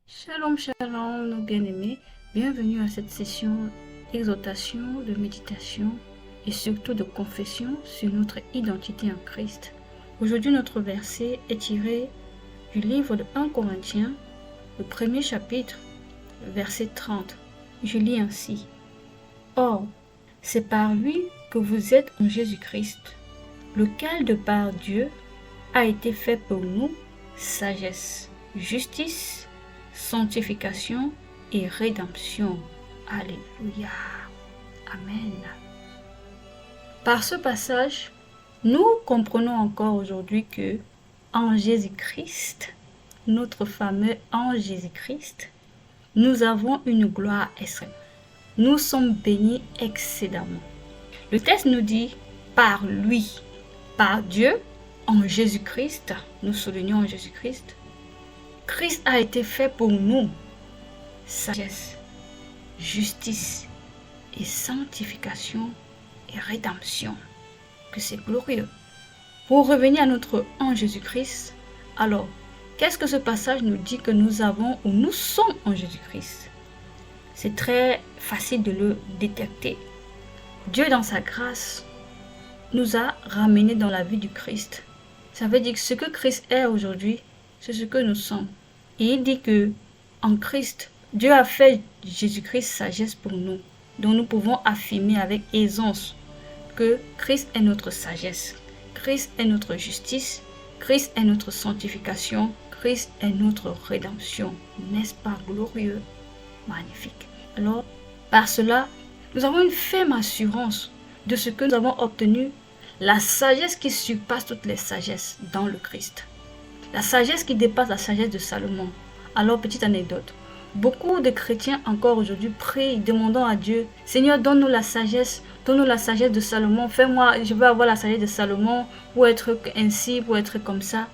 Shalom, shalom, nos bien-aimés. Bienvenue à cette session d'exhortation, de méditation et surtout de confession sur notre identité en Christ. Aujourd'hui, notre verset est tiré du livre de 1 Corinthiens, le premier chapitre, verset 30. Je lis ainsi. Or, c'est par lui que vous êtes en Jésus-Christ, lequel de par Dieu a été fait pour nous sagesse, justice, sanctification et rédemption. Alléluia. Amen. Par ce passage, nous comprenons encore aujourd'hui que en Jésus-Christ, notre fameux en Jésus-Christ, nous avons une gloire extrême. Nous sommes bénis excédemment. Le texte nous dit par lui, par Dieu, en Jésus-Christ, nous soulignons en Jésus-Christ, Christ a été fait pour nous sagesse, justice et sanctification et rédemption. Que c'est glorieux. Pour revenir à notre en Jésus-Christ, alors, qu'est-ce que ce passage nous dit que nous avons ou nous sommes en Jésus-Christ? C'est très facile de le détecter. Dieu, dans sa grâce, nous a ramenés dans la vie du Christ. Ça veut dire que ce que Christ est aujourd'hui, c'est ce que nous sommes. Et il dit que en Christ, Dieu a fait Jésus-Christ sagesse pour nous. Donc nous pouvons affirmer avec aisance que Christ est notre sagesse, Christ est notre justice, Christ est notre sanctification, Christ est notre rédemption. N'est-ce pas glorieux? Magnifique. Alors, par cela, nous avons une ferme assurance de ce que nous avons obtenu, la sagesse qui surpasse toutes les sagesses dans le Christ. La sagesse qui dépasse la sagesse de Salomon. Alors, petite anecdote. Beaucoup de chrétiens encore aujourd'hui prient, demandant à Dieu, Seigneur, donne-nous la sagesse de Salomon. Fais-moi, je veux avoir la sagesse de Salomon pour être ainsi, pour être comme ça.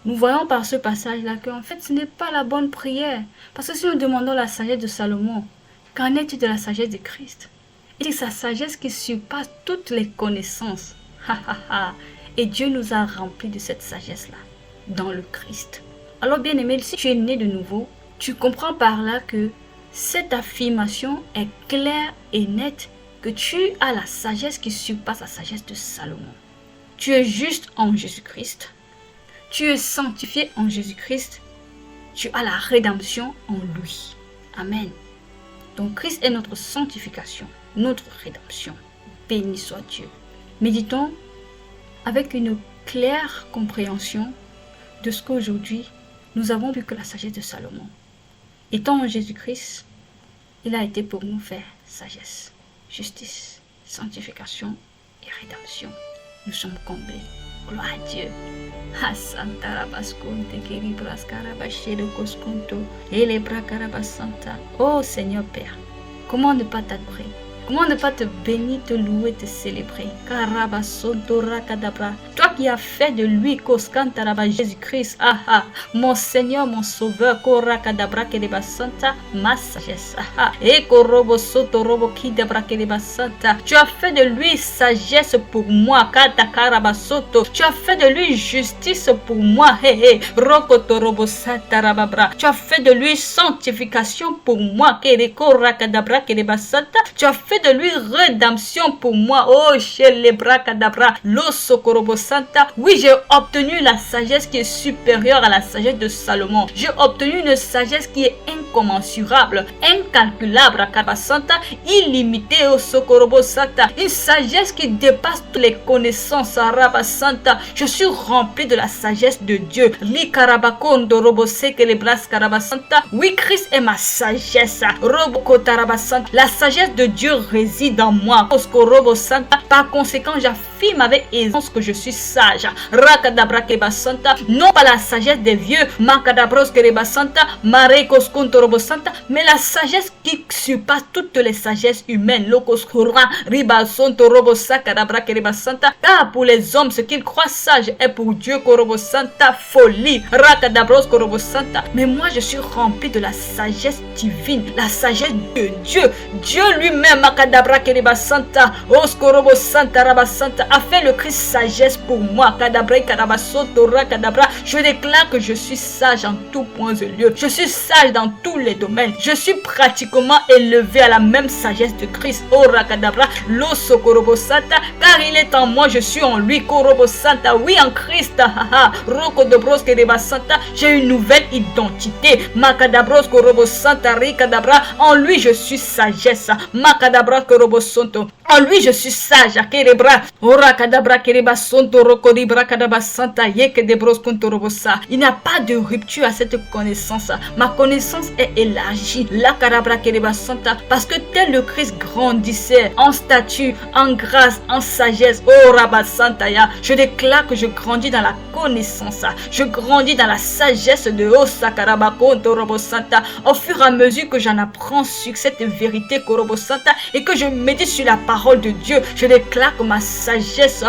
Nous voyons par ce passage-là qu'en fait, ce n'est pas la bonne prière. Parce que si nous demandons la sagesse de Salomon, qu'en est-il de la sagesse de Christ? Il dit sa sagesse qui surpasse toutes les connaissances. Et Dieu nous a remplis de cette sagesse-là, dans le Christ. Alors bien aimé, si tu es né de nouveau, tu comprends par là que cette affirmation est claire et nette, que tu as la sagesse qui surpasse la sagesse de Salomon. Tu es juste en Jésus-Christ. Tu es sanctifié en Jésus-Christ. Tu as la rédemption en lui. Amen. Donc Christ est notre sanctification, notre rédemption. Béni soit Dieu. Méditons avec une claire compréhension de ce qu'aujourd'hui nous avons vu que la sagesse de Salomon. Étant en Jésus-Christ, il a été pour nous faire sagesse, justice, sanctification et rédemption. Nous sommes comblés. Gloire à Dieu. Oh Seigneur Père, comment ne pas t'adorer? Comment ne pas te bénir, te louer, te célébrer? Toi qui as fait de lui Jésus-Christ, mon Seigneur, mon Sauveur, ma sagesse. Tu as fait de lui sagesse pour moi. Tu as fait de lui justice pour moi. Tu as fait de lui sanctification pour moi. Tu as fait de lui rédemption pour moi. Oh, Shelebrakadabra, Losokorobo Santa. Oui, j'ai obtenu la sagesse qui est supérieure à la sagesse de Salomon. J'ai obtenu une sagesse qui est incommensurable, incalculable, Santa, illimitée au Sokorobo Santa. Une sagesse qui dépasse toutes les connaissances, Araba Santa. Je suis rempli de la sagesse de Dieu. Likarabakondo Robo Sekelebras Karabasanta. Oui, Christ est ma sagesse. Robokotarabasanta. La sagesse de Dieu réside en moi. Par conséquent, j'affirme avec aisance que je suis sage. Non pas la sagesse des vieux, mais la sagesse qui surpasse toutes les sagesses humaines. Car pour les hommes, ce qu'ils croient sage est pour Dieu folie. Mais moi, je suis rempli de la sagesse divine, la sagesse de Dieu. Dieu lui-même, a fait le Christ sagesse pour moi. Kadabra, Kadabasoto, Rakadabra. Je déclare que je suis sage en tout point de lieu. Je suis sage dans tous les domaines. Je suis pratiquement élevé à la même sagesse de Christ. Oh Rakadabra, Loso Korobo Santa, car il est en moi, je suis en lui. Korobo Santa, oui en Christ. Roko Dobros Kereba Santa, j'ai une nouvelle identité. Makadabros Korobo Santa, Rikadabra, en lui je suis sagesse. Makadabra Korobo Santo, en lui je suis sage. Kerebra, Ora Kadabra Kereba Santo, Rokodibra Kadaba Santa, Yeke Debros Kontorobosa. Il n'y a pas de rupture à cette connaissance. Ma connaissance est élargie. La Kadabra Kereba Santa, parce que tel le Christ grandissait en statut, en grâce, en sagesse. Oh Rabba Santaya, je déclare que je grandis dans la connaissance. Je grandis dans la sagesse de Osa Karaba Kontorobo Santa. Au fur et à mesure que j'en apprends sur cette vérité Korobo Santa et que je médite sur la parole de Dieu, je déclare que ma sagesse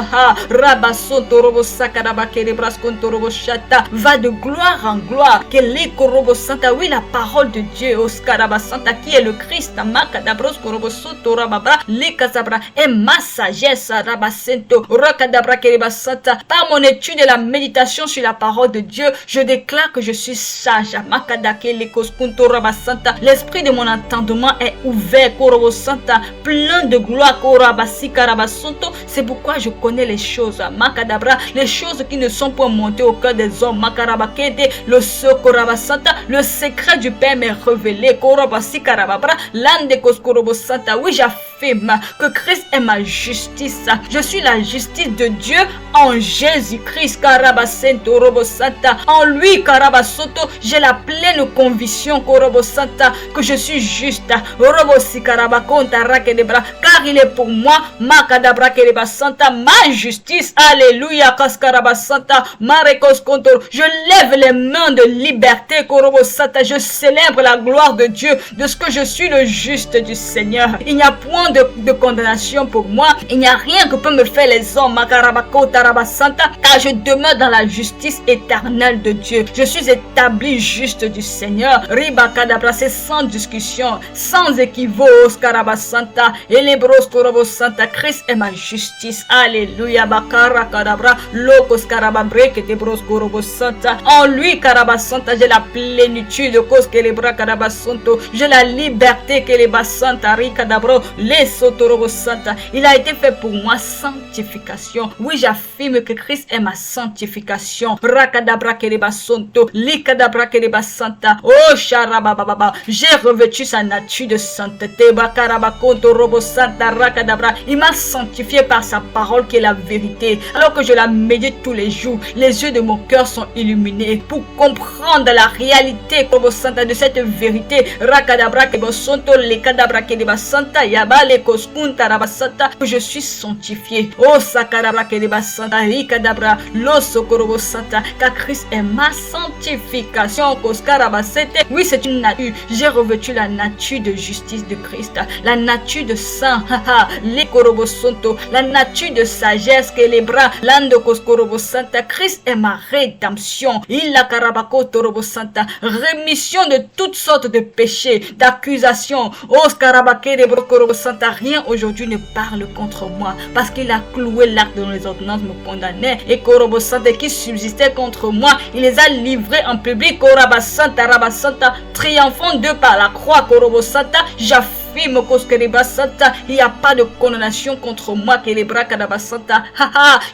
Rabba Sontorobo Sakaraba Kerebras Kontorobo Shata va de gloire en gloire. Kele Korobo Santa, oui, la parole de Dieu, Oskaraba Santa, qui est le Christ, Makadabros Korobo Sotorababra, Le Kasabra, est ma sagesse, Rabasento, Rakadabra Kereba Santa. Par mon étude et la méditation sur la parole de Dieu, je déclare que je suis sage, Makadake Lekos Kuntoraba Santa. L'esprit de mon entendement est ouvert, Korobo Santa, plein de gloire, Korabasi Karabasonto. C'est pourquoi je connais les choses, Makadabra, les choses qui ne sont pas montées au cœur des hommes, Makarabakete, le Sokoraba Santa, le secret du Père m'est révélé, Korabasi Karababra, Landekos Korobo Santa. Oui, j'affirme que Christ est ma justice. Je suis la justice de Dieu en Jésus-Christ, Karabasento Robo Santa. En lui, Karabasoto, j'ai la pleine conviction, Korobo Santa, que je suis juste. Robo Sikarabakonta Rakedebra, car il est pour moi, Makadabra Kereba Santa, ma justice. Alléluia, Kaskaraba Santa, Marekos Kontor. Je lève les mains de liberté, Korobo Santa. Je célèbre la gloire de Dieu, de ce que je suis le juste du Seigneur. Il n'y a point de condamnation pour moi. Il n'y a rien que peut me faire les hommes, Makarabako Taraba Santa, car je demeure dans la justice éternelle de Dieu. Je suis établi juste du Seigneur. Ribakadabra, c'est sans discussion, sans équivoque, Oskaraba Santa, Elebros Korobo Santa. Christ est ma justice. Alléluia, Bakara Kadabra, Lokos Karababre, Ketebros Korobo Santa. En lui, Karaba Santa, j'ai la plénitude, Kos Kelebra Kadaba Santo. J'ai la liberté, Keleba Santa, Rikadabro, Les Sotorobo Santa. Il a été fait pour moi sanctification. Oui, j'affirme que Christ est ma sanctification. Rakadabra Keleba Santo, Likadabra Keleba Santa. Oh, Sharabababa, j'ai revêtu sa nature de sainteté. Bakaraba Kontorobo Santa, Rakadabra. Il m'a sanctifié par sa parole qui est la vérité. Alors que je la médite tous les jours, les yeux de mon cœur sont illuminés pour comprendre la réalité de cette vérité. Rakadabra Kebosonto, Lekadabra Kedeba Santa, Yabale Koskunta Rabasata, que je suis sanctifié. Oh Sakarabra Kedeba Santa, Rikadabra, Losokorobo Santa, car Christ est ma sanctification. Koskarabasete, oui, c'est une nature. J'ai revêtu la nature de justice de Christ, la nature de saint, les Korobosonto, la nature de sagesse que les bras, Lando Koskorobo Santa. Christ est ma rédemption. Il la Karabako Torobo Santa, rémission de toutes sortes de péchés, d'accusations. Oh Skarabake de Brokorobo Santa, rien aujourd'hui ne parle contre moi, parce qu'il a cloué l'acte dont les ordonnances me condamnaient, et Korobo Santa qui subsistait contre moi, il les a livrés en public. Koraba Santa, Rabba Santa, triomphant d'eux par la croix. Korobo Santa, j'affirme il n'y a pas de condamnation contre moi.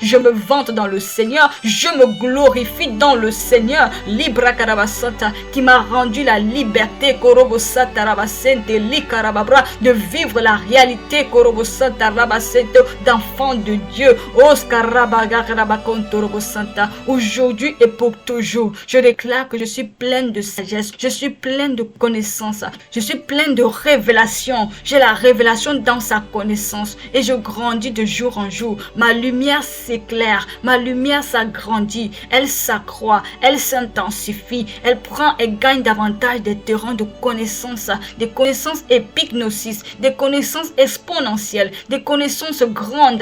Je me vante dans le Seigneur, je me glorifie dans le Seigneur. Libra Karabasanta, qui m'a rendu la liberté, Korobosata Rabasente, Likarababra, de vivre la réalité, Korobosata Rabasente, d'enfant de Dieu. Oskarabaga Karabakontorobosanta, aujourd'hui et pour toujours. Je déclare que je suis pleine de sagesse, je suis pleine de connaissances, je suis pleine de révélations. J'ai la révélation dans sa connaissance et je grandis de jour en jour. Ma lumière s'éclaire, ma lumière s'agrandit, elle s'accroît, elle s'intensifie, elle prend et gagne davantage des terrains de connaissances, des connaissances épignosis, des connaissances exponentielles, des connaissances grandes,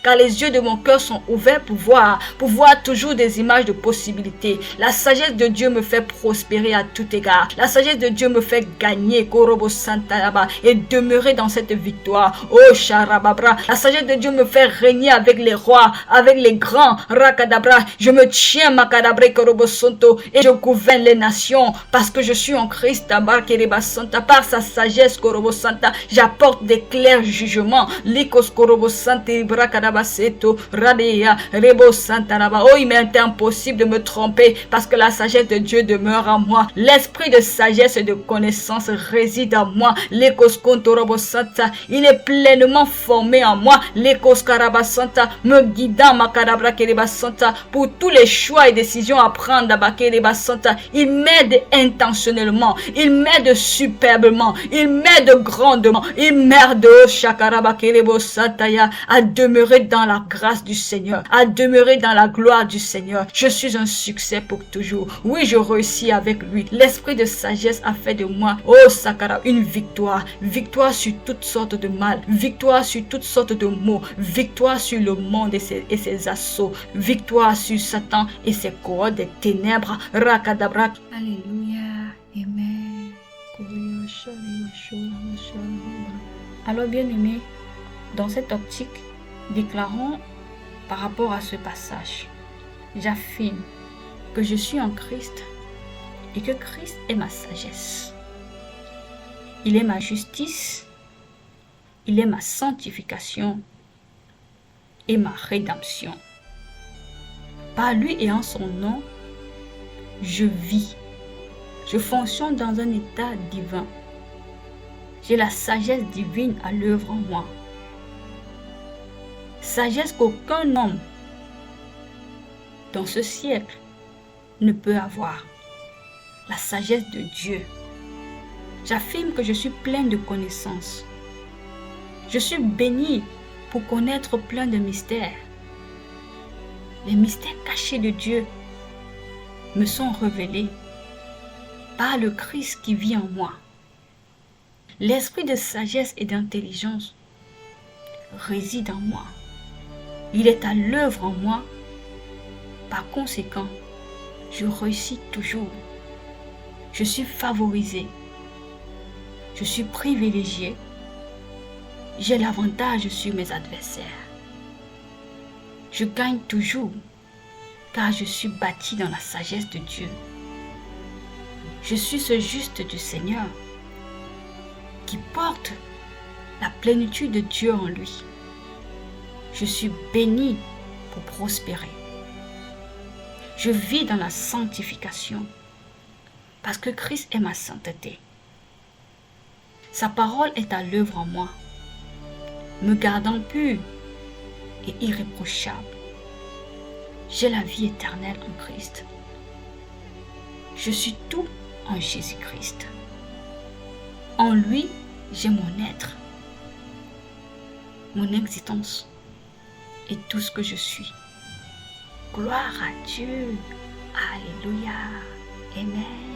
car les yeux de mon cœur sont ouverts pour voir toujours des images de possibilités. La sagesse de Dieu me fait prospérer à tout égard. La sagesse de Dieu me fait gagner, Korobos Santaraba, et demeurer dans cette victoire. Oh Sharababra, la sagesse de Dieu me fait régner avec les rois, avec les grands. Rakadabra, je me tiens Makadabre Korobosonto et je gouverne les nations parce que je suis en Christ. Santa, par sa sagesse Korobosanta, j'apporte des clairs jugements. Likos Korobosante Brakadabaseto Radea Rebo Santaraba. Oh, il m'est impossible de me tromper parce que la sagesse de Dieu demeure en moi. L'esprit de sagesse et de connaissance réside en moi. Lekos Kontorobosanta, il est pleinement formé en moi. Lekos Karabasanta, me guidant Makadabra Kerebasanta pour tous les choix et décisions à prendre. Santa, il m'aide intentionnellement, il m'aide superbement, il m'aide grandement, il m'aide Shakaraba Kerebo Sataya à demeurer dans la grâce du Seigneur, à demeurer dans la gloire du Seigneur. Je suis un succès pour toujours. Oui, je réussis avec lui. L'esprit de sagesse a fait de moi, oh Sakara, une victoire. Victoire sur toutes sortes de mal, victoire sur toutes sortes de maux, victoire sur le monde et ses assauts, victoire sur Satan et ses cohortes des ténèbres. Rakadabra. Alléluia. Amen. Alors bien-aimés, dans cette optique, déclarons par rapport à ce passage, j'affirme que je suis en Christ et que Christ est ma sagesse. Il est ma justice, il est ma sanctification et ma rédemption. Par lui et en son nom, je vis. Je fonctionne dans un état divin. J'ai la sagesse divine à l'œuvre en moi. Sagesse qu'aucun homme dans ce siècle ne peut avoir. La sagesse de Dieu. J'affirme que je suis pleine de connaissances. Je suis bénie pour connaître plein de mystères. Les mystères cachés de Dieu me sont révélés par le Christ qui vit en moi. L'esprit de sagesse et d'intelligence réside en moi. Il est à l'œuvre en moi. Par conséquent, je réussis toujours. Je suis favorisé. Je suis privilégié. J'ai l'avantage sur mes adversaires. Je gagne toujours car je suis bâti dans la sagesse de Dieu. Je suis ce juste du Seigneur qui porte la plénitude de Dieu en lui. Je suis béni pour prospérer. Je vis dans la sanctification parce que Christ est ma sainteté. Sa parole est à l'œuvre en moi, me gardant pur et irréprochable. J'ai la vie éternelle en Christ. Je suis tout en Jésus-Christ. En lui, j'ai mon être, mon existence et tout ce que je suis. Gloire à Dieu. Alléluia. Amen.